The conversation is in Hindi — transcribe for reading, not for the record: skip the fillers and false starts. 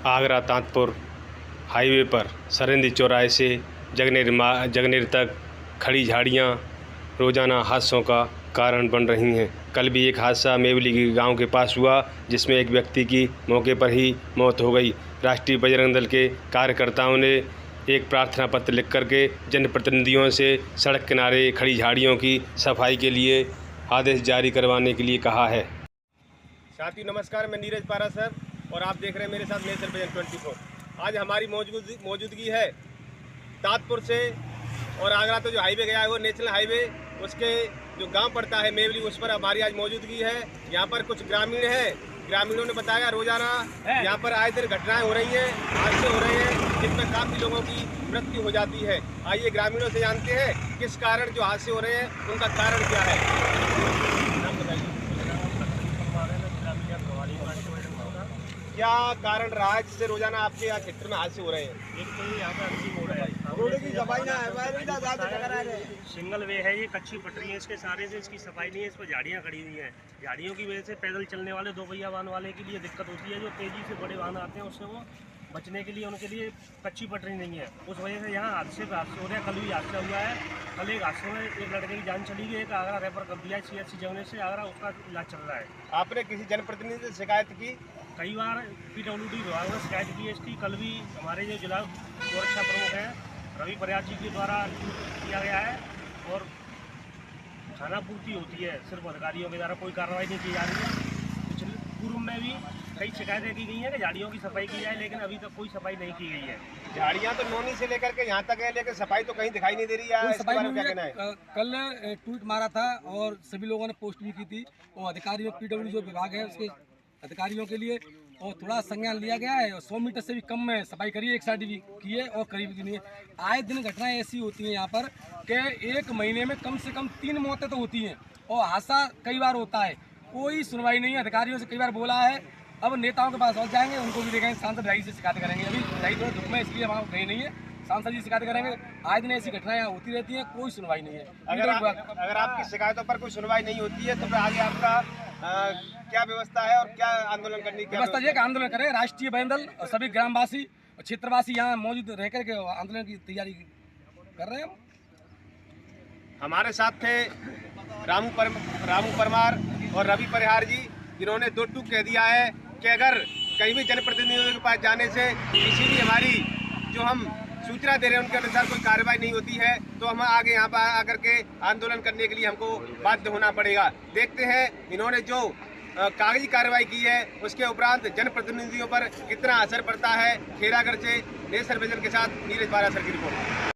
आगरा तांतपुर हाईवे पर सरिंदी चौराहे से जगनेर तक खड़ी झाड़ियां रोज़ाना हादसों का कारण बन रही हैं। कल भी एक हादसा मेवली गांव के पास हुआ, जिसमें एक व्यक्ति की मौके पर ही मौत हो गई। राष्ट्रीय बजरंग दल के कार्यकर्ताओं ने एक प्रार्थना पत्र लिख करके जनप्रतिनिधियों से सड़क किनारे खड़ी झाड़ियों की सफाई के लिए आदेश जारी करवाने के लिए कहा है। साथियों नमस्कार, मैं नीरज पारा सर और आप देख रहे हैं मेरे साथ नेचर विजन 24। आज हमारी मौजूदगी है तांतपुर से और आगरा तो जो हाईवे गया है वो नेशनल हाईवे, उसके जो गांव पड़ता है मेवली, उस पर हमारी आज मौजूदगी है। यहाँ पर कुछ ग्रामीण हैं, ग्रामीणों ने बताया रोजाना यहाँ पर आए दिन घटनाएं हो रही हैं, हादसे हो रहे हैं, जिसमें काफ़ी लोगों की मृत्यु हो जाती है। आइए ग्रामीणों से जानते हैं किस कारण जो हादसे हो रहे हैं, उनका कारण क्या है। नाम बताइए। क्या कारण रहा है जिससे रोजाना आपके यहाँ क्षेत्र में हादसे हो रहे हैं? एक तो यहाँ पे अर्जी मोड़ है, रोड की सफाई ना है, सिंगल वे है, ये कच्ची पटरी है, इसके सारे से इसकी सफाई नहीं है, इस पर झाड़ियाँ खड़ी हुई हैं। झाड़ियों की वजह से पैदल चलने वाले 2 पहिया वाहन वाले के लिए दिक्कत होती है। जो तेजी से बड़े वाहन आते हैं उससे वो बचने के लिए उनके लिए कच्ची पटरी नहीं है, उस वजह से यहाँ हादसे पे हादसे हो रहे हैं। कल भी हादसा हुआ है। कल एक हादसे में एक लड़के की जान चली गई, एक आगरा रेफर कर दिया है CHC जगने से आगरा, उसका इलाज चल रहा है। आपने किसी जनप्रतिनिधि से शिकायत की? कई बार PWD विभाग में शिकायत की है इसकी। कल भी हमारे जो जिला सुरक्षा प्रमुख हैं रवि प्रयास जी के द्वारा किया गया है और खाना पूर्ति होती है, सिर्फ अधिकारियों के द्वारा कोई कार्रवाई नहीं की जा रही है। पिछले पूर्व में भी कई शिकायतें की गई हैं कि झाड़ियों की सफाई की जाए, लेकिन अभी तक कोई सफाई नहीं की गई है। झाड़ियाँ तो नोनी से लेकर के यहाँ तक है, लेकिन सफाई तो कहीं दिखाई नहीं दे रही है। इसके बारे में क्या कहना है? कल ट्वीट मारा था और सभी लोगों ने पोस्ट भी की थी और अधिकारियों PWD जो विभाग है उसके अधिकारियों के लिए और थोड़ा संज्ञान लिया गया है और 100 मीटर से भी कम में सफाई करिए, एक साइड भी की है और करीब की नहीं है। आए दिन घटनाएं ऐसी होती हैं यहाँ पर कि एक महीने में कम से कम 3 मौतें तो होती हैं और हादसा कई बार होता है, कोई सुनवाई नहीं है। अधिकारियों से कई बार बोला है, अब नेताओं के पास और जाएंगे, उनको भी देखेंगे, सांसद भाई से शिकायत करेंगे। अभी भाई थोड़ा दुख में इसलिए वहाँ गए नहीं है, सांसद जी शिकायत करेंगे। आए दिन ऐसी घटनाएं होती रहती हैं, कोई सुनवाई नहीं है। अगर आपकी शिकायतों पर कोई सुनवाई नहीं होती है तो फिर आगे आपका क्या व्यवस्था है और क्या आंदोलन करने की व्यवस्था है कि आंदोलन करें। राष्ट्रीय बजरंग दल और सभी ग्रामवासी और क्षेत्रवासी यहाँ मौजूद रह करके आंदोलन की तैयारी कर रहे हैं। हमारे साथ थे रामू परमार और रवि परिहार जी, जिन्होंने 2 टूक कह दिया है कि अगर कहीं भी जनप्रतिनिधियों के पास जाने से किसी भी हमारी जो हम सूचना दे रहे हैं उनके अनुसार कोई कार्रवाई नहीं होती है तो हम आगे यहाँ पर आकर के आंदोलन करने के लिए हमको बाध्य होना पड़ेगा। देखते हैं इन्होंने जो कागजी कार्रवाई की है उसके उपरांत जनप्रतिनिधियों पर कितना असर पड़ता है। खेरागढ़ से नेचर विजन के साथ नीरज पारा सर की रिपोर्ट।